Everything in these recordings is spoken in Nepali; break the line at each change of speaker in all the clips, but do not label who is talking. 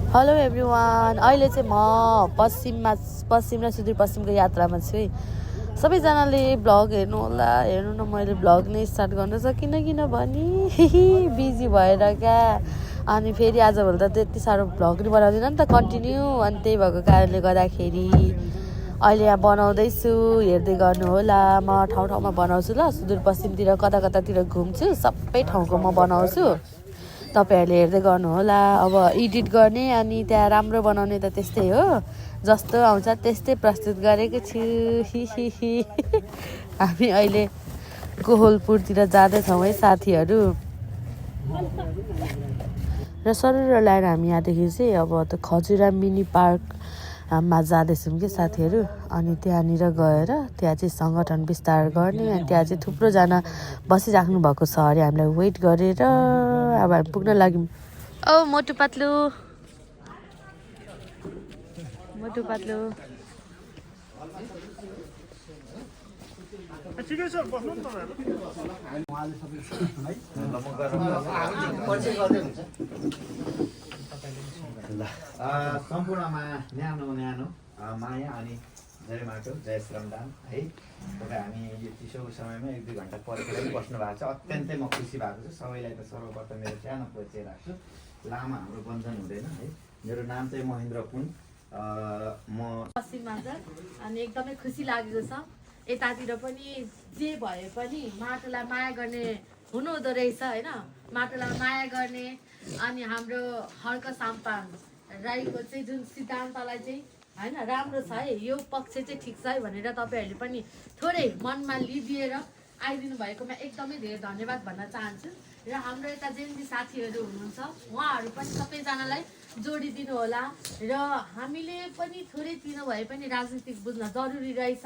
हेलो एभ्रिवान, अहिले चाहिँ म पश्चिम र सुदूरपश्चिमको यात्रामा छु है। सबैजनाले भ्लग हेर्नु होला। हेर्नु न, मैले भ्लग नै स्टार्ट गर्न सकिनँ किनभने बिजी भएर क्या। अनि फेरि आजभोलि त त्यति साह्रो भ्लग नि बनाउँदिनँ नि त कन्टिन्यू। अनि त्यही भएको कारणले गर्दाखेरि अहिले यहाँ बनाउँदैछु, हेर्दै गर्नु होला। म ठाउँ ठाउँमा बनाउँछु ल, सुदूरपश्चिमतिर कता कतातिर घुम्छु, सबै ठाउँको म बनाउँछु। तपाईँहरूले हेर्दै गर्नु होला। अब एडिट गर्ने अनि त्यहाँ राम्रो बनाउने त त्यस्तै हो, जस्तो आउँछ त्यस्तै प्रस्तुत गरेको छु। हामी अहिले कोहलपुरतिर जाँदैछौँ है साथीहरू। र सरुर लाएर हामी यहाँदेखि चाहिँ अब त खजुरा मिनी पार्कमा जाँदैछौँ कि साथीहरू। अनि त्यहाँनिर गएर त्यहाँ चाहिँ सङ्गठन विस्तार गर्ने, अनि त्यहाँ चाहिँ थुप्रोजना बसिराख्नु भएको छ अरे। हामीलाई वेट गरेर अब हामी पुग्न लाग्यौँ। औ मोटु पात्लु, मोटु पात्लु।
सम्पूर्णमा न्यानो न्यानो माया अनि जय माटो जय श्रमदान है। तपाईँ हामी यो चिसोको समयमा 1-2 घन्टा पर्खेर पनि बस्नु भएको छ, अत्यन्तै म खुसी भएको छु। सबैलाई त सर्वप्रथम मेरो सानो परिचय राख्छु। लामो हाम्रो बन्धन हुँदैन है। मेरो नाम चाहिँ महेन्द्र पुन। म
पश्चिममा छ अनि एकदमै खुसी लागेको छ। यतातिर पनि जे भए पनि माटोलाई माया गर्ने हुनुहुँदो रहेछ होइन। माटोलाई माया गर्ने अनि हाम्रो हर्क साम्पाङ राईको चाहिँ जुन सिद्धान्तलाई चाहिँ होइन राम्रो छ है, यो पक्ष चाहिँ ठिक छ है भनेर तपाईँहरूले पनि थोरै मनमा लिदिएर आइदिनु भएकोमा एकदमै धेरै धन्यवाद भन्न चाहन्छु। र हाम्रो यता जेन्जी साथीहरू हुनुहुन्छ उहाँहरू पनि सबैजनालाई जोडिदिनु होला। र हामीले पनि थोरै तिनो भए पनि राजनीतिक बुझ्न जरुरी रहेछ।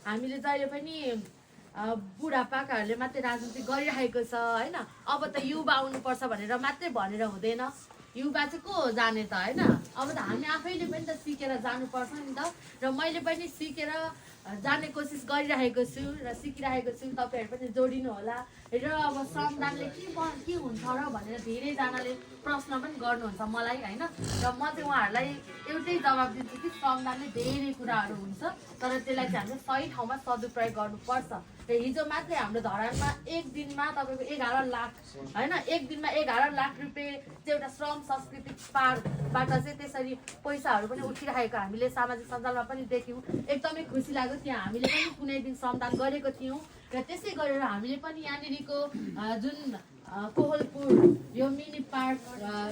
हामीले जहिले पनि बुढापाकाहरूले मात्रै राजनीति गरिरहेको छ होइन। अब त युवा आउनुपर्छ भनेर मात्रै भनेर हुँदैन। युवा चाहिँ को जाने त होइन। अब त हामी आफैले पनि त सिकेर जानुपर्छ नि त। र मैले पनि सिकेर जाने कोसिस गरिरहेको छु र सिकिरहेको छु। तपाईँहरू पनि जोडिनु होला। र अब श्रमदानले के हुन्छ र भनेर धेरैजनाले प्रश्न पनि गर्नुहुन्छ मलाई होइन। र म चाहिँ उहाँहरूलाई एउटै जवाब दिन्छु कि श्रमदानले धेरै कुराहरू हुन्छ, तर त्यसलाई चाहिँ हामीले सही ठाउँमा सदुपयोग गर्नुपर्छ। र हिजो मात्रै हाम्रो धरानमा एक दिनमा तपाईँको 11 लाख होइन, एक दिनमा 11 लाख रुपियाँ चाहिँ एउटा श्रम सांस्कृतिक पार्कबाट चाहिँ त्यसरी पैसाहरू पनि उठिरहेको हामीले सामाजिक सञ्जालमा पनि देख्यौँ। एकदमै खुसी लाग्यो। त्यहाँ हामीले पनि कुनै दिन श्रमदान गरेको थियौँ। र त्यसै गरेर हामीले पनि यहाँनिरको जुन कोहलपुर यो मिनी पार्क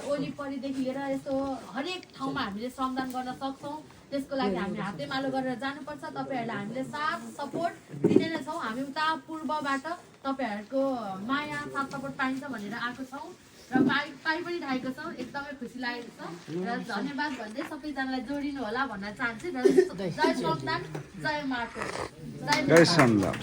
वरिपरिदेखि लिएर यस्तो हरेक ठाउँमा हामीले श्रमदान गर्न सक्छौँ। त्यसको लागि हामी हातेमालो गरेर जानुपर्छ। तपाईँहरूलाई हामीले साथ सपोर्ट दिने नै छौँ। हामी उता पूर्वबाट तपाईँहरूको माया साथ सपोर्ट पाइन्छ भनेर आएको छौँ र पाइ पनि रहेको छौँ। एकदमै खुसी लागेको छ र धन्यवाद भन्दै सबैजनालाई जोडिनु होला भन्न चाहन्छु। र जय श्रमदान, जय माटो, जय श्रमदान।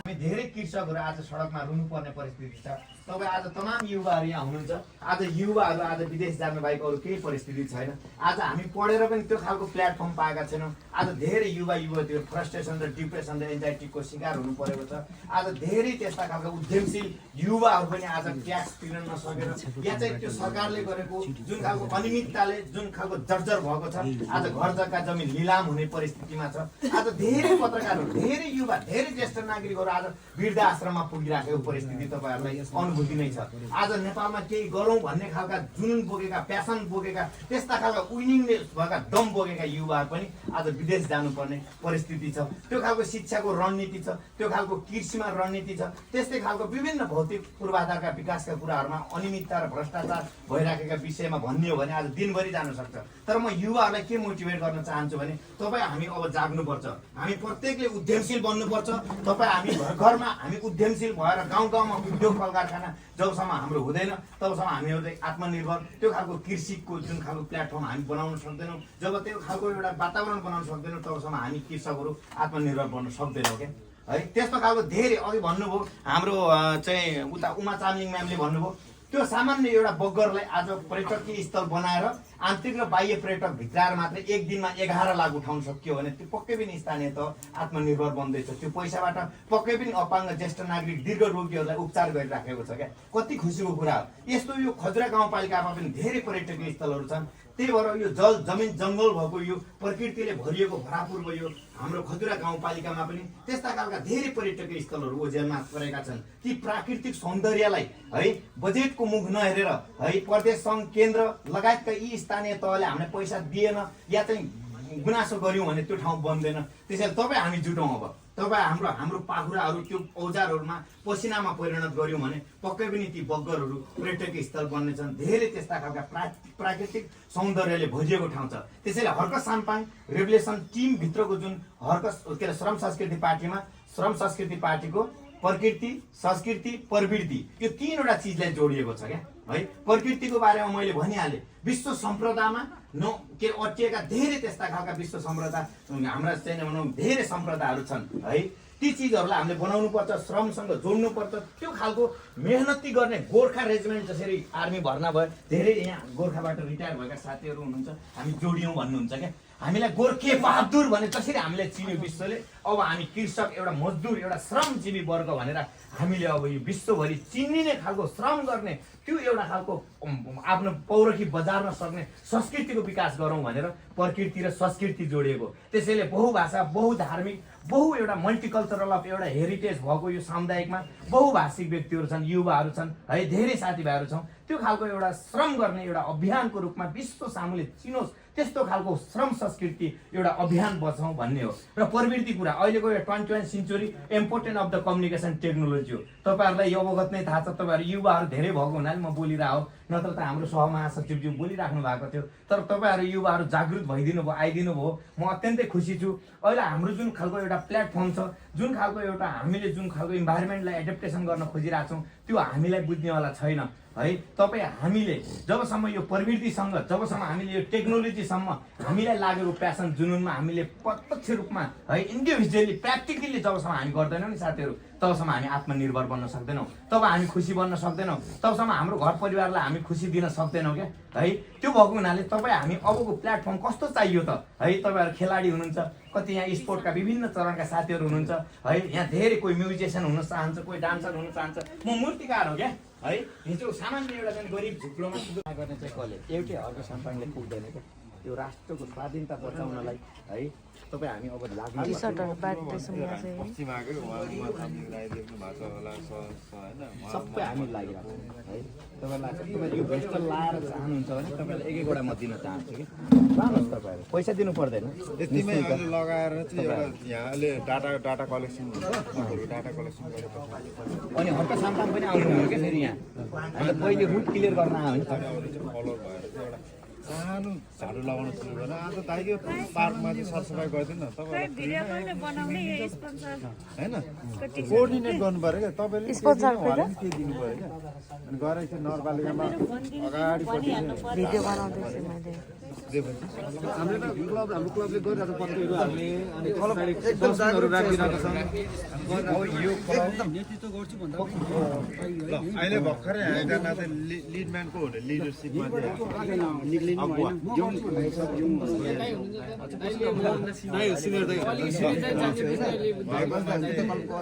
हामी धेरै कृषकहरू आज सडकमा रुनुपर्ने परिस्थिति छ। तपाईँ आज तमाम युवाहरू यहाँ हुनुहुन्छ। आज युवाहरू आज विदेश जानु बाहेक अरू केही परिस्थिति छैन। आज हामी पढेर पनि त्यो खालको प्लेटफर्म पाएका छैनौँ। आज धेरै युवा युवतीहरू फ्रस्ट्रेसन र डिप्रेसन र एन्जाइटीको शिकार हुनु परेको छ। आज धेरै त्यस्ता खालको उद्यमशील युवाहरू पनि आज ट्याक्स तिर्न नसकेर या चाहिँ त्यो सरकारले गरेको जुन खालको अनियमितताले जुन खालको जर्जर भएको छ, आज घर जग्गा जमिन लिलाम हुने परिस्थितिमा छ। आज धेरै पत्रकारहरू, धेरै युवा, धेरै ज्येष्ठ नागरिकहरू आज वृद्धाश्रममा पुगिराखेको परिस्थिति तपाईँहरूलाई अनुभूति नै छ। आज नेपालमा केही गरौँ भन्ने खालका जुनुन बोकेका, प्यासन बोकेका, त्यस्ता खालका विनिङले भएका दम बोकेका युवाहरू पनि आज विदेश जानुपर्ने परिस्थिति छ। त्यो खालको शिक्षाको रणनीति छ, त्यो खालको कृषिमा रणनीति छ। त्यस्तै खालको विभिन्न भौतिक पूर्वाधारका विकासका कुराहरूमा अनियमितता र भ्रष्टाचार भइराखेका विषयमा भन्ने हो भने आज दिनभरि जान सक्छ। तर म युवाहरूलाई के मोटिभेट गर्न चाहन्छु भने तपाईँ हामी अब जाग्नुपर्छ। हामी प्रत्येकले उद्यमशील बन्नुपर्छ। तपाईँ हामी घरमा हामी उद्यमशील भएर गाउँ गाउँमा उद्योग कल कारखाना जबसम्म हाम्रो हुँदैन तबसम्म हामीहरू चाहिँ आत्मनिर्भर त्यो खालको कृषिको जुन खालको प्लेटफर्म हामी बनाउन सक्दैनौँ, जब त्यो खालको एउटा वातावरण बनाउन सक्दैनौँ तबसम्म हामी कृषकहरू आत्मनिर्भर बन्न सक्दैनौँ क्या है। त्यस्तो खालको धेरै अघि भन्नुभयो हाम्रो चाहिँ उता उमा चामलिङ म्यामले भन्नुभयो त्यो सामान्य एउटा बगरलाई आज पर्यटकीय स्थल बनाएर आन्तरिक र बाह्य पर्यटक भित्राएर मात्रै एक दिनमा 11 लाख उठाउन सकियो भने त्यो पक्कै पनि स्थानीय त आत्मनिर्भर बन्दैछ। त्यो पैसाबाट पक्कै पनि अपाङ्ग ज्येष्ठ नागरिक दीर्घ रोगीहरूलाई उपचार गरिराखेको छ क्या। कति खुसीको कुरा हो। यस्तो यो खजुरा गाउँपालिकामा पनि धेरै पर्यटकीय स्थलहरू छन्। त्यही भएर यो जल जमिन जङ्गल भएको यो प्रकृतिले भरिएको भरापुरको यो हाम्रो खजुरा गाउँपालिकामा पनि त्यस्ता खालका धेरै पर्यटकीय स्थलहरू ओझेलमा परेका छन्। ती प्राकृतिक सौन्दर्यलाई है बजेटको मुख नहेरेर है प्रदेश सङ्घ केन्द्र लगायतका यी स्थानीय तहले हामीलाई पैसा दिएन या चाहिँ गुनासो गर्यौँ भने त्यो ठाउँ बन्दैन। त्यसैले तपाईँ हामी जुटौँ। अब तपाईँ हाम्रो पाखुराहरू त्यो औजारहरूमा पसिनामा परिणत गर्यौँ भने पक्कै पनि ती बगरहरू पर्यटकीय स्थल बन्नेछन्। धेरै त्यस्ता खालका प्राकृतिक सौन्दर्यले भरिएको ठाउँ छ। त्यसैले हर्कस साम्पाङ रेभुलेसन टिमभित्रको जुन हर्कस के अरे श्रम संस्कृति पार्टीमा श्रम संस्कृति पार्टीको प्रकृति संस्कृति प्रवृत्ति यो 3वटा चिजलाई जोडिएको छ क्या है। प्रकृतिको बारेमा मैले भनिहालेँ। विश्व सम्प्रदायमा के अटिएका धेरै त्यस्ता खालका विश्व सम्प्रदा हाम्रा चाहिँ भनौँ धेरै सम्प्रदायहरू छन् है। ती चिजहरूलाई हामीले बनाउनु पर्छ, श्रमसँग जोड्नु पर्छ। त्यो खालको मेहनती गर्ने गोर्खा रेजिमेन्ट जसरी आर्मी भर्ना भयो, धेरै यहाँ गोर्खाबाट रिटायर भएका साथीहरू हुनुहुन्छ, हामी जोडियौँ भन्नुहुन्छ क्या। हामीलाई गोर्खे बहादुर भने जसरी हामीले चिन्यो विश्वले, अब हामी कृषक एउटा मजदुर एउटा श्रमजीवी वर्ग भनेर हामीले अब यो विश्वभरि चिनिने खालको श्रम गर्ने त्यो एउटा खालको आफ्नो पौरखी बजार्न सक्ने संस्कृतिको विकास गरौँ भनेर प्रकृति र संस्कृति जोडिएको। त्यसैले बहुभाषा बहुधार्मिक एउटा मल्टिकल्चरल अफ एउटा हेरिटेज भएको यो सामुदायिकमा बहुभाषिक व्यक्तिहरू छन्, युवाहरू छन् है, धेरै साथीभाइहरू छौँ। त्यो खालको एउटा श्रम गर्ने एउटा अभियानको रूपमा विश्व सामुले चिनोस् त्यस्तो खालको श्रम संस्कृति एउटा अभियान बचाउँ भन्ने हो। र प्रवृत्ति कुरा अहिलेको यो 21st century important of the communication technology हो। तपाईँहरूलाई यो अवगत नै थाहा छ। तपाईँहरू युवाहरू धेरै भएको हुनाले म बोलिरहेको, नत्र त हाम्रो सहमहासचिवज्यू बोलिराख्नु भएको थियो। तर तपाईँहरू युवाहरू जागृत भइदिनु भयो, आइदिनु भयो, म अत्यन्तै खुसी छु। अहिले हाम्रो जुन खालको एउटा प्लेटफर्म छ, जुन खालको एउटा हामीले जुन खालको इन्भाइरोमेन्टलाई एडप्टेसन गर्न खोजिरहेको छौँ त्यो हामीलाई बुझ्नेवाला छैन है। तपाईँ हामीले जबसम्म यो प्रवृत्तिसँग जबसम्म हामीले यो टेक्नोलोजीसम्म हामीलाई लागेको प्यासन जुनुनमा हामीले प्रत्यक्ष रूपमा है इन्डिभिजुअली प्र्याक्टिकली जबसम्म हामी गर्दैनौँ नि साथीहरू, तबसम्म हामी आत्मनिर्भर बन्न सक्दैनौँ। तब हामी खुसी बन्न सक्दैनौँ। तबसम्म हाम्रो घर परिवारलाई हामी खुसी दिन सक्दैनौँ क्या है। त्यो भएको हुनाले तपाईँ हामी अबको प्लेटफर्म कस्तो चाहियो त है। तपाईँहरू खेलाडी हुनुहुन्छ, कति यहाँ स्पोर्टका विभिन्न चरणका साथीहरू हुनुहुन्छ है। यहाँ धेरै कोही म्युजिसियन हुन चाहन्छ, कोही डान्सर हुन चाहन्छ। म मूर्तिकार हो क्या है। हिजो सामान्य एउटा चाहिँ गरिब झुक्रोमा गर्ने चाहिँ कसले एउटै हर्कस साम्पाङले पुग्दैन क्या। त्यो राष्ट्रको स्वाधीनता बचाउनलाई है तपाईँ हामी अब लाग्नु सबै हामी लागिरहेको है। तपाईँलाई तपाईँ यो भेस्टल लाएर चाहनुहुन्छ भने तपाईँलाई एक एकवटा म दिन चाहन्छु कि लानुहोस्। तपाईँहरू पैसा दिनु पर्दैन,
यतिमै अहिले लगाएर चाहिँ एउटा यहाँले डाटा कलेक्सन हुन्छ, डाटा कलेक्सन गरेपछि
अनि हर्कस साम्पाङ पनि आउनु क्या फेरि यहाँ हामीले पहिले रुट क्लियर गर्न आयो भने
फलोर भएर चाहिँ एउटा सानो झाडु लगाउन सुरु गरेर आज दाइको पार्कमा चाहिँ सरसफाइ गरिदिनु न तपाईँलाई होइन। कोअर्डिनेट गर्नु पऱ्यो क्या तपाईँले, के दिनु पऱ्यो क्या। अनि गएर चाहिँ नगरपालिकामा अगाडिपट्टि
हाम्रो क्लबले गरिरहेको पत्रिकाहरू हाल्ने अनि एकदम जागरुक राखिरहेको छ। नेतृत्व गर्छु भन्दा
अहिले भर्खरै एकजना चाहिँ लिडम्यानको हो लिडरसिपमा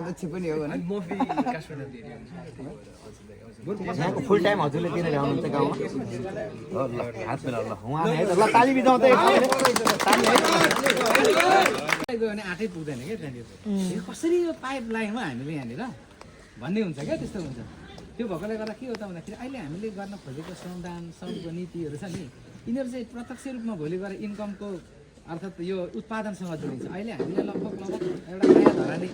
अध्यक्ष पनि हो भने
यहाँको फुल टाइम हजुरले किन ल्याउनुहुन्छ गाउँमा? ल हात मिलाउ ल उहाँ ल ताली बिजाउँ त
गयो भने आँटै पुग्दैन क्या त्यहाँनिर। कसरी यो पाइप लाइनमा हामीले यहाँनिर भन्ने हुन्छ क्या, त्यस्तो हुन्छ। त्यो भएकोले गर्दा के हो त भन्दाखेरि अहिले हामीले गर्न खोजेको श्रमदान श्रमको नीतिहरू छ नि, यिनीहरू चाहिँ प्रत्यक्ष रूपमा भोलि गएर इन्कमको अर्थात् यो उत्पादनसँग जोडिन्छ। अहिले हामीले लगभग एउटा नयाँ धरानी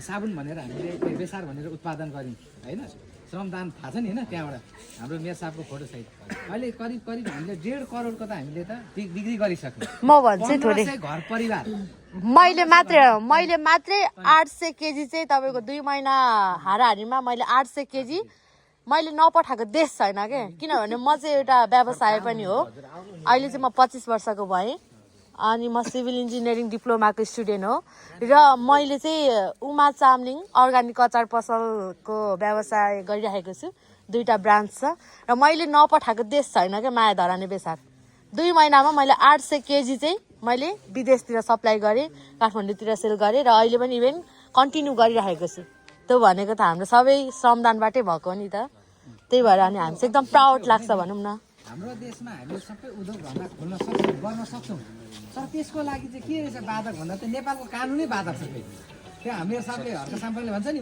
साबुन भनेर हामीले बेसार भनेर उत्पादन गऱ्यौँ होइन। श्रमदान थाहा छ नि होइन, त्यहाँबाट हाम्रो मेयर साहबको फोटो सहित अहिले करिब हामीले 1.5 करोडको त हामीले त बिक्री गरिसक्यौँ।
म भन्छु थोरै
घर परिवार
मैले मात्रै 800 केजी चाहिँ तपाईँको 2 महिना हाराहारीमा मैले 800 केजी मैले नपठाएको देश छैन क्या। किनभने म चाहिँ एउटा व्यवसाय पनि हो। अहिले चाहिँ म 25 वर्षको भएँ अनि म सिभिल इन्जिनियरिङ डिप्लोमाको स्टुडेन्ट हो र मैले चाहिँ उमा चामलिङ अर्ग्यानिक अचार पसलको व्यवसाय गरिरहेको छु। 2टा ब्रान्च छ र मैले नपठाएको देश छैन क्या माया धरानी बेसार 2 महिनामा मैले 800 केजी चाहिँ मैले विदेशतिर सप्लाई गरेँ काठमाडौँतिर सेल गरेँ र अहिले पनि इभेन कन्टिन्यू गरिरहेको छु त्यो भनेको त हाम्रो सबै श्रमदानबाटै भएको नि त त्यही भएर अनि हामी चाहिँ एकदम प्राउड लाग्छ भनौँ न
हाम्रो देशमा हामीले सबै उद्योग धन्दा खोल्न सक्छौँ गर्न सक्छौँ तर त्यसको लागि चाहिँ के रहेछ बाधक भन्दा त नेपालको कानुनै बाधक छ त्यो हामीहरू सबले हर्क साम्पाले भन्छ नि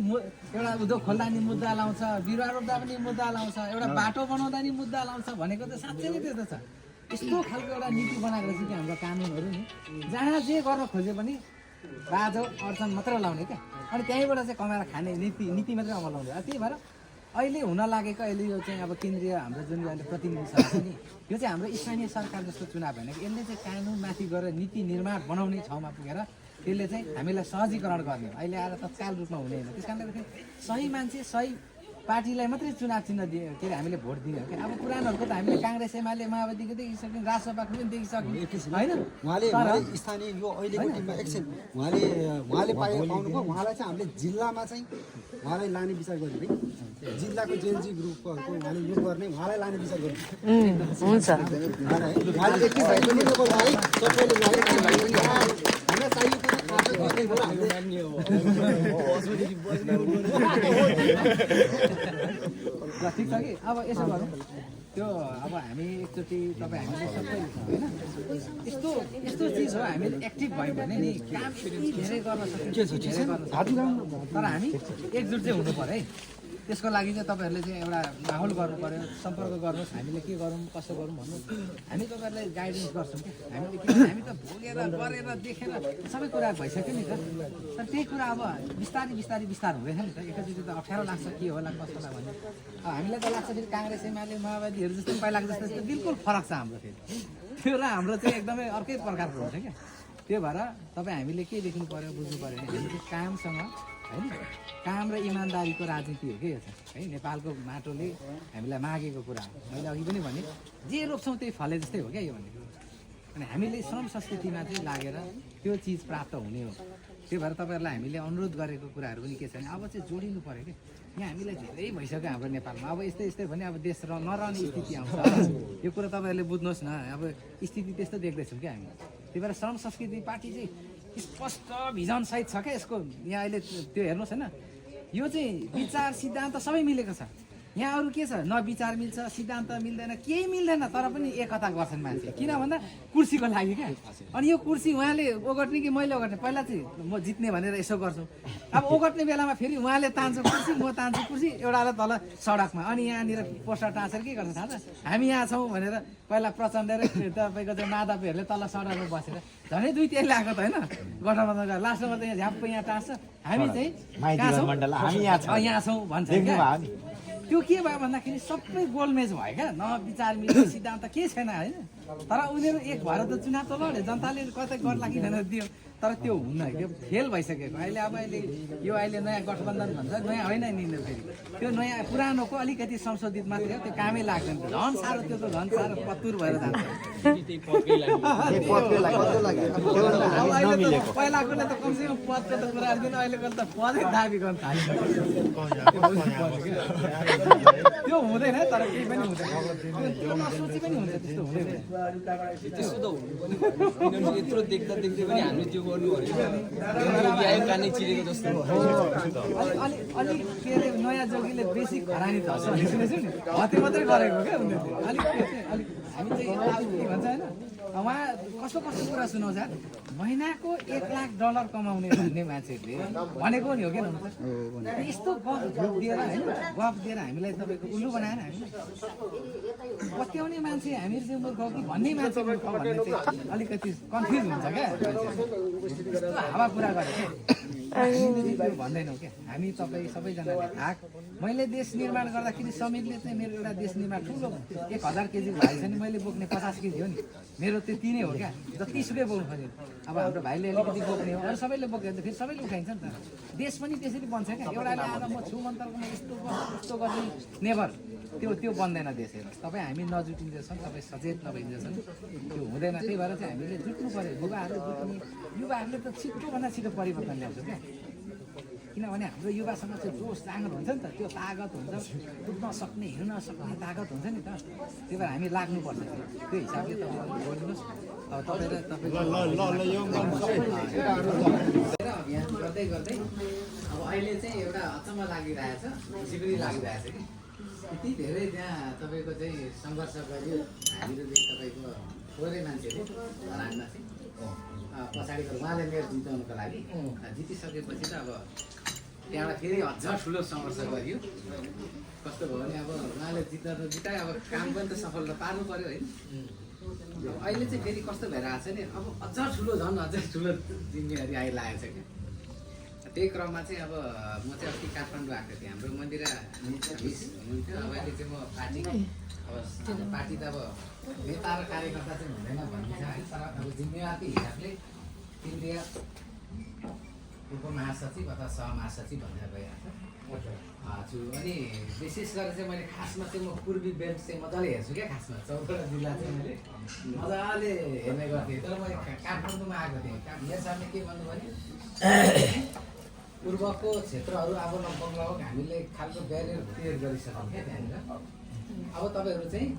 एउटा उद्योग खोल्दा नि मुद्दा लाउँछ बिरुवा रोप्दा पनि मुद्दा लाउँछ एउटा बाटो बनाउँदा नि मुद्दा लाउँछ भनेको त साँच्चै नै त्यस्तो छ यस्तो खालको एउटा नीति बनाएको रहेछ कि हाम्रो कानुनहरू नि जहाँ जे गर्न खोजे पनि बाधो अडचन मात्रै लाउने क्या अनि त्यहीँबाट चाहिँ कमाएर खाने नीति मात्रै अमलाउने त्यही भएर अहिले हुन लागेको अहिले यो चाहिँ अब केन्द्रीय हाम्रो जुन अहिले प्रतिनिधि सभा छ नि यो चाहिँ हाम्रो स्थानीय सरकार जस्तो चुनाव होइन कि यसले चाहिँ कानुनमाथि गएर नीति निर्माण बनाउने ठाउँमा पुगेर त्यसले चाहिँ हामीलाई सहजीकरण गर्ने अहिले आएर तत्काल रूपमा हुने होइन त्यस कारणले सही मान्छे सही पार्टीलाई मात्रै चुनाव चिन्ह दिए के अरे हामीले भोट दिने हो कि अब पुरानहरूको त हामीले काङ्ग्रेस एमाले माओवादीको देखिसक्यौँ राजसभाको पनि देखिसक्यौँ होइन
उहाँले स्थानीय यो अहिलेको टिममा एकछिन उहाँले पाउनुभयो उहाँलाई चाहिँ हामीले जिल्लामा चाहिँ उहाँलाई लाने विचार गर्यो है जिल्लाको जेएनजी ग्रुपको उहाँले यो गर्ने उहाँलाई लाने विचार गर्यो
हुन्छ
उहाँले एक भाइको लिएको उहाँले सबैले हामीलाई चाहिएको
ठिक छ कि अब यसो गरौँ त्यो अब हामी एकचोटि तपाईँ हामीले सबै होइन यस्तो चिज हो हामीले एक्टिभ भयौँ भने नि काम यति धेरै गर्न सकिन्छ धेरै गर्न सकिन्छ तर हामी एकजुट चाहिँ हुनु पऱ्यो है त्यसको लागि चाहिँ तपाईँहरूले चाहिँ एउटा माहौल गर्नु पऱ्यो सम्पर्क गर्नुहोस् हामीले के गरौँ कसो गरौँ भन्नु हामी तपाईँहरूलाई गाइडेन्स गर्छौँ क्या हामीले के हामी त भोगेर गरेर देखेर सबै कुरा भइसक्यो नि त तर त्यही कुरा अब बिस्तारै हुँदैछ नि त एकैचोटि त अप्ठ्यारो लाग्छ के होला कसो होला भन्ने अब हामीलाई त लाग्छ फेरि काङ्ग्रेस एमाले माओवादीहरू जस्तो पहिलाको जस्तो बिल्कुल फरक छ हाम्रो फेरि त्यो र हाम्रो चाहिँ एकदमै अर्कै प्रकारको हुन्छ क्या त्यो भएर तपाईँ हामीले के देख्नु पऱ्यो बुझ्नु पऱ्यो भने हामी चाहिँ कामसँग होइन काम र इमान्दारीको राजनीति हो कि यो चाहिँ है नेपालको माटोले हामीलाई मागेको कुरा हो मैले अघि पनि भने जे रोप्छौँ त्यही फले जस्तै हो क्या यो भनेको अनि हामीले श्रम संस्कृतिमा चाहिँ लागेर त्यो चिज प्राप्त हुने हो त्यो भएर तपाईँहरूलाई हामीले अनुरोध गरेको कुराहरू पनि के छ भने अब चाहिँ जोडिनु पऱ्यो कि यहाँ हामीलाई धेरै भइसक्यो हाम्रो नेपालमा अब यस्तै भने अब देश नरहने स्थिति आउँछ यो कुरा तपाईँहरूले बुझ्नुहोस् न अब स्थिति त्यस्तो देख्दैछौँ क्या हामी त्यही भएर श्रम संस्कृति पार्टी चाहिँ स्पष्ट भिजनसहित छ क्या यसको यहाँ अहिले त्यो हेर्नुहोस् होइन यो चाहिँ विचार सिद्धान्त सबै मिलेको छ यहाँ अरू के छ न विचार मिल्छ सिद्धान्त मिल्दैन केही मिल्दैन तर पनि एकता गर्छन् मान्छे किन भन्दा कुर्सीको लागि क्या अनि यो कुर्सी उहाँले ओगट्ने कि मैले ओगट्ने पहिला चाहिँ म जित्ने भनेर यसो गर्छु अब ओगट्ने बेलामा फेरि उहाँले तान्छ कुर्सी म तान्छु कुर्सी एउटालाई तल सडकमा अनि यहाँनिर पोस्टर टाँसेर के गर्छ थाहा छ हामी यहाँ छौँ भनेर पहिला प्रचण्ड र तपाईँको चाहिँ माधवहरूले तल सडकमा बसेर झनै दुई तेल ल्याएको त होइन गठबन्धन गरेर लास्टमा त यहाँ झ्याप्प यहाँ टाँस्छ हामी चाहिँ यहाँ छौँ भन्छ त्यो के भयो भन्दाखेरि सबै गोलमेज भयो क्या न विचार मिल्ने सिद्धान्त केही छैन होइन तर उनीहरू एक भएर त चुनाव त लड्यो जनताले कतै गर्ला कि भनेर दियो तर त्यो हुन्न त्यो फेल भइसकेको अहिले यो अहिले नयाँ गठबन्धन भन्छ नयाँ होइन नि फेरि त्यो नयाँ पुरानोको अलिकति संशोधित मात्रै हो त्यो कामै लाग्दैन झन् साह्रो त्यो त झन् साह्रो पत्तुर भएर जान्छ पहिलाकोले त कमसेकम पदको त कुराहरू दिन अहिलेको त पदै दाबी गर्न थाल्यो त्यो हुँदैन तर केही पनि हुँदैन त्यो नसोची पनि हुन्छ त्यस्तो हुँदैन
त्यस्तो त हुनु यत्रो देख्दा देख्दै पनि हामीले त्यो गर्नु भने कानै चिरेको जस्तो
अलिक के अरे नयाँ जोगीले बेसी खरानी त सुनेछु नि हते मात्रै गरेको क्या उनीहरूले अलिक हामी चाहिँ के भन्छ होइन उहाँ कस्तो कुरा सुनाउँछ महिनाको $1,00,000 कमाउने भन्ने मान्छेहरूले भनेको नि हो क्या यस्तो गफ दिएर होइन गफ दिएर हामीलाई तपाईँको उल्लु बनाएन हामीलाई पत्याउने मान्छे हामीहरू चाहिँ मूर्ख कि भन्ने मान्छे मूर्ख भन्ने चाहिँ अलिकति कन्फ्युज हुन्छ क्या यस्तो हावा कुरा गरे क्या भन्दैनौँ क्या हामी तपाईँ सबैजनाले थाक मैले देश निर्माण गर्दाखेरि समीरले चाहिँ मेरो एउटा देश निर्माण ठुलो 1000 केजी भाइ छ नि मैले बोक्ने 50 केजी हो नि मेरो त्यति नै हो क्या जतिसुकै बोक्नु खोज्यो अब हाम्रो भाइले अलिकति बोक्ने हो अरू सबैले बोक्यो भने त फेरि सबैले उठाइन्छ नि त देश पनि त्यसरी बन्छ क्या एउटाले आएर म छु मन्तरकोमा यस्तो गर्ने नेभर त्यो बन्दैन देश हेर्नुहोस् तपाईँ हामी नजुटिँदैछौँ तपाईँ सचेत नभइदिँदैछन् त्यो हुँदैन त्यही भएर चाहिँ हामीले जुट्नु पऱ्यो युवाहरूले जुट्ने युवाहरूले त छिटोभन्दा छिटो परिवर्तन ल्याउँछ क्या किनभने हाम्रो युवासँग चाहिँ जोस जाँगर हुन्छ नि त, त्यो तागत हुन्छ, कुद्न सक्ने हिँड्न सक्ने तागत हुन्छ नि त। त्यही भएर हामी लाग्नुपर्छ। त्यो हिसाबले तपाईँले गरिदिनुहोस्। अब तपाईँले
यो गर्नु
अभियान गर्दै गर्दै अब अहिले चाहिँ एउटा अचम्म लागिरहेछ, खुसी पनि लागिरहेछ कि यति धेरै त्यहाँ तपाईँको चाहिँ सङ्घर्ष गर्यो हामीहरू चाहिँ तपाईँको थोरै मान्छेले धरानमा चाहिँ पछाडिको उहाँले मेरो जिताउनुको लागि जितिसकेपछि त अब त्यहाँबाट फेरि अझ ठुलो सङ्घर्ष गरियो। कस्तो भयो भने अब उहाँले जिताए अब काम पनि त सफल त पार्नु पऱ्यो होइन। अहिले चाहिँ फेरि कस्तो भइरहेको छ नि, अब अझ ठुलो झन् अझै ठुलो जिम्मेवारी आइलागेको छ क्या। त्यही क्रममा चाहिँ अब म चाहिँ अस्ति काठमाडौँ आएको थिएँ, हाम्रो मन्दिरा मिस हुनुहुन्थ्यो। अब अहिले चाहिँ म पार्टी अब पार्टी त अब नेता र कार्यकर्ता चाहिँ हुँदैन भन्ने छ होइन। तर अब जिम्मेवारको हिसाबले केन्द्रीय उपमहासचिव अथवा सहमहासचिव भनेर गइरहेको छु। अनि विशेष गरेर चाहिँ मैले खासमा चाहिँ म पूर्वी बेल्ट चाहिँ मजाले हेर्छु क्या। खासमा 14 जिल्ला चाहिँ मैले मजाले हेर्ने गर्थेँ। तर मैले काठमाडौँमा आएको थिएँ। मेरो सामने के भन्नु भने पूर्वको क्षेत्रहरू अब लगभग हामीले खालको ब्यारियर क्लियर गरिसक्यौँ क्या त्यहाँनिर। अब तपाईँहरू चाहिँ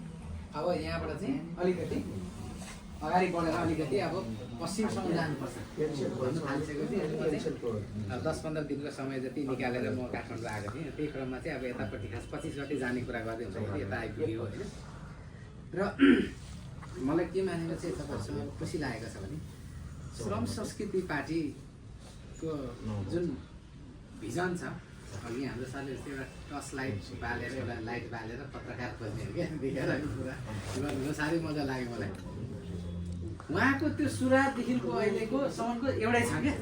अब यहाँबाट चाहिँ अलिकति अगाडि बढेर अलिकति अब पश्चिमसम्म जानुपर्छ भन्नु थालिसकेको थिएँ। अनि म चाहिँ 10-15 दिनको समय जति निकालेर म काठमाडौँ आएको थिएँ। त्यही क्रममा चाहिँ अब यतापट्टि खास 25 गते जाने कुरा गर्दै हुँदाखेरि यता आइपुग्यो होइन। र मलाई के मानेर चाहिँ तपाईँहरूसँग खुसी लागेको छ भने श्रम संस्कृति पार्टीको जुन भिजन छ, अघि हाम्रो सरले जस्तै एउटा टर्च लाइट बालेर एउटा लाइट बालेर पत्रकार खोज्ने क्या देखेर कुरा गर्नु साह्रै मजा लाग्यो मलाई। उहाँको त्यो सुरुवातदेखिको अहिलेको सम्मको एउटै छ क्या।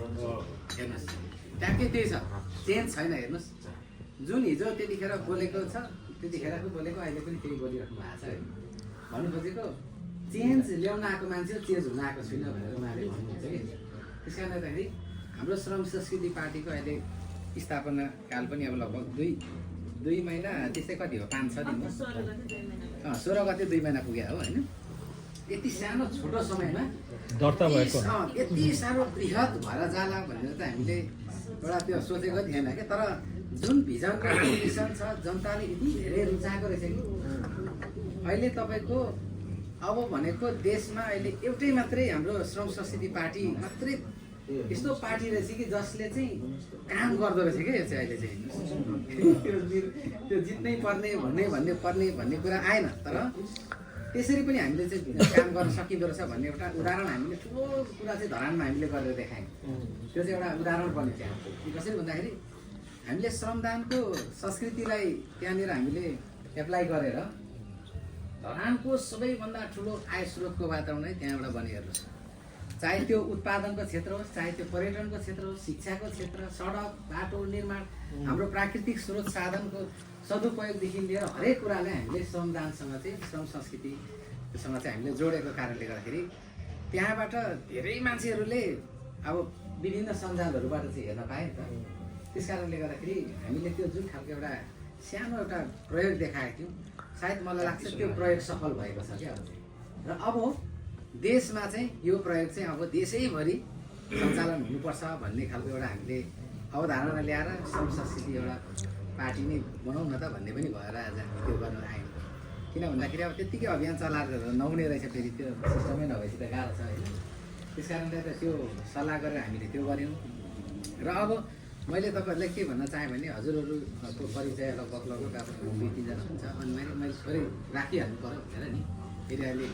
हेर्नुहोस् ट्याक्कै त्यही छ, चेन्ज छैन। हेर्नुहोस् जुन हिजो त्यतिखेर बोलेको छ त्यतिखेरको बोलेको अहिले पनि त्यही बोलिराख्नु भएको छ है। भन्नु खोजेको चेन्ज ल्याउन आएको मान्छे चेन्ज हुन आएको छैन भनेर उहाँले भन्नुहुन्छ कि। त्यस कारणले गर्दाखेरि हाम्रो श्रम संस्कृति पार्टीको अहिले स्थापना काल पनि अब लगभग दुई महिना त्यस्तै कति हो 5-6 दिन 16 गते 2 महिना पुग्यो हो होइन। यति सानो छोटो समयमा
दर्ता भएको
यति साह्रो बृहत भएर जाला भनेर त हामीले एउटा त्यो सोचेको थिएन क्या। तर जुन भिजन र मिसन छ जनताले यति धेरै रुचाएको रहेछ कि अहिले तपाईँको अब भनेको देशमा अहिले एउटै मात्रै हाम्रो श्रम संस्कृति पार्टी मात्रै यस्तो पार्टी रहेछ कि जसले चाहिँ काम गर्दो रहेछ क्या। यो चाहिँ अहिले चाहिँ त्यो जित्नै पर्ने भन्ने कुरा आएन। तर त्यसरी पनि हामीले चाहिँ काम गर्न सकिँदो रहेछ भन्ने एउटा उदाहरण हामीले ठुलो कुरा चाहिँ धरानमा हामीले गरेर देखायौँ। त्यो चाहिँ एउटा उदाहरण बन्यो त्यहाँ। कसरी भन्दाखेरि हामीले श्रमदानको संस्कृतिलाई त्यहाँनिर हामीले एप्लाई गरेर धरानको सबैभन्दा ठुलो आय स्रोतको वातावरण त्यहाँबाट बनिरहेको छ। चाहे त्यो उत्पादनको क्षेत्र होस्, चाहे त्यो पर्यटनको क्षेत्र होस्, शिक्षाको क्षेत्र, सडक बाटो निर्माण, हाम्रो प्राकृतिक स्रोत साधनको सदुपयोगदेखि लिएर हरेक कुरालाई हामीले श्रमदानसँग चाहिँ श्रम संस्कृतिसँग चाहिँ हामीले जोडेको कारणले गर्दाखेरि त्यहाँबाट धेरै मान्छेहरूले अब विभिन्न सञ्जालहरूबाट चाहिँ हेर्न पाए नि त। त्यस कारणले गर्दाखेरि हामीले त्यो जुन खालको एउटा सानो एउटा प्रयोग देखाएको थियौँ, सायद मलाई लाग्छ त्यो प्रयोग सफल भएको छ क्या। र अब देशमा चाहिँ यो प्रयोग चाहिँ अब देशैभरि सञ्चालन हुनुपर्छ भन्ने खालको एउटा हामीले अवधारणा ल्याएर श्रम संस्कृति एउटा पार्टी नै बनाउँ न त भन्ने पनि भएर आज त्यो गर्न आयौँ। किन भन्दाखेरि अब त्यत्तिकै अभियान चलाएर नहुने रहेछ, फेरि त्यो सिस्टमै नभएपछि त गाह्रो छ होइन। त्यस कारणले त त्यो सल्लाह गरेर हामीले त्यो गऱ्यौँ। र अब मैले तपाईँहरूलाई के भन्न चाहेँ भने हजुरहरूको परिचय लगभग अब 2-3 जना हुन्छ। अनि मैले थोरै राखिहाल्नु पऱ्यो भनेर नि फेरि अहिले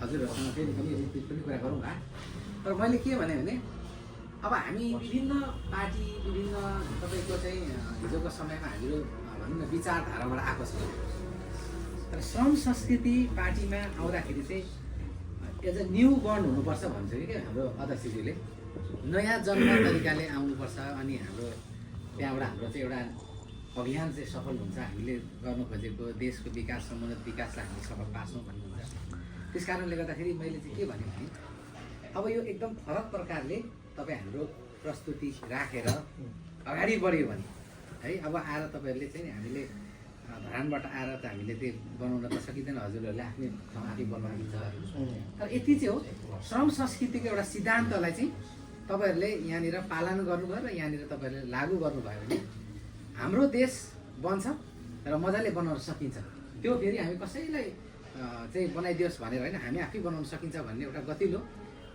हजुरहरूसँग फेरि पनि रिपिट पनि कुरा गरौँला। तर मैले के भने अब हामी विभिन्न पार्टी विभिन्न तपाईँको चाहिँ हिजोको समयमा हामीहरू भनौँ न विचारधाराबाट आएको छ। तर श्रम संस्कृति पार्टीमा आउँदाखेरि चाहिँ एज अ न्यू बर्न हुनुपर्छ भन्छ कि क्या हाम्रो अध्यक्षज्यूले। नयाँ जन्म तरिकाले आउनुपर्छ अनि हाम्रो त्यहाँबाट हाम्रो चाहिँ एउटा अभियान चाहिँ सफल हुन्छ। हामीले गर्नु खोजेको देशको विकास समुन्नत विकासलाई हामीले सफल पार्छौँ भन्नुहुन्छ। त्यस कारणले गर्दाखेरि मैले चाहिँ के भने अब यो एकदम फरक प्रकारले तपाईँ हाम्रो प्रस्तुति राखेर अगाडि बढ्यो भने है अब आएर तपाईँहरूले चाहिँ हामीले धरानबाट आएर त हामीले त्यो बनाउन त सकिँदैन, हजुरहरूले आफ्नै ठाउँ आफै बनाउनुहुन्छ। तर यति चाहिँ हो श्रम संस्कृतिको एउटा सिद्धान्तलाई चाहिँ तपाईँहरूले यहाँनिर पालन गर्नुभयो र यहाँनिर तपाईँहरूले लागू गर्नुभयो भने हाम्रो देश बन्छ र मजाले बनाउन सकिन्छ। त्यो फेरि हामी कसैलाई चाहिँ बनाइदियोस् भनेर होइन, हामी आफै बनाउन सकिन्छ भन्ने एउटा गतिलो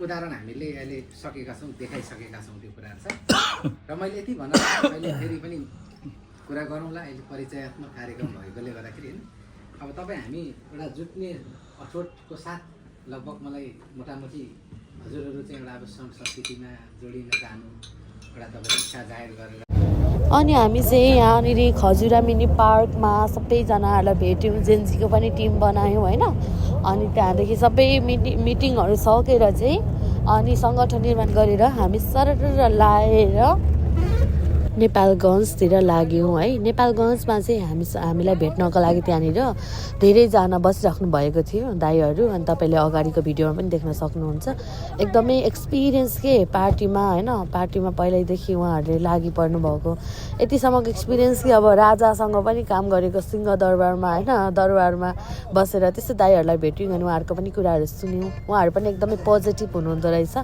उदाहरण हामीले अहिले सकेका छौँ, देखाइसकेका छौँ त्यो कुराहरू छ। र मैले यति भन्न अहिले फेरि पनि कुरा गरौँला, अहिले परिचयात्मक कार्यक्रम भएकोले गर्दाखेरि होइन। अब तपाईँ हामी एउटा जुट्ने अठोटको साथ लगभग मलाई मोटामोटी हजुरहरू चाहिँ एउटा अब संस्कृतिमा जोडिन चाहनु एउटा तपाईँको इच्छा जाहेर गरेर
अनि हामी चाहिँ यहाँनिर खजुरा मिनी पार्कमा सबैजनाहरूलाई भेट्यौँ, जेन्जीको पनि टिम बनायौँ होइन। अनि त्यहाँदेखि सबै मिटिङहरू सकेर चाहिँ अनि सङ्गठन निर्माण गरेर हामी सरर लाएर नेपालगञ्जतिर लाग्यौँ है। नेपालगञ्जमा चाहिँ हामीलाई भेट्नको लागि त्यहाँनिर धेरैजना बसिराख्नु भएको थियो दाइहरू, अनि तपाईँले अगाडिको भिडियोमा पनि देख्न सक्नुहुन्छ। एकदमै एक्सपिरियन्स के पार्टीमा होइन, पार्टीमा पहिल्यैदेखि उहाँहरूले लागि पर्नु भएको यतिसम्मको एक्सपिरियन्स कि अब राजासँग पनि काम गरेको सिंहदरबारमा होइन, दरबारमा बसेर त्यस्तो दाइहरूलाई भेट्यौँ अनि उहाँहरूको पनि कुराहरू सुन्यौँ। उहाँहरू पनि एकदमै पोजिटिभ हुनुहुँदो रहेछ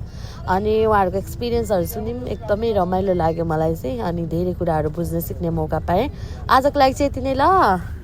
अनि उहाँहरूको एक्सपिरियन्सहरू सुन्यौँ, एकदमै रमाइलो लाग्यो मलाई चाहिँ। अनि धेरै कुराहरू बुझ्न सिक्ने मौका पाएँ। आजको लागि चाहिँ यति नै ल।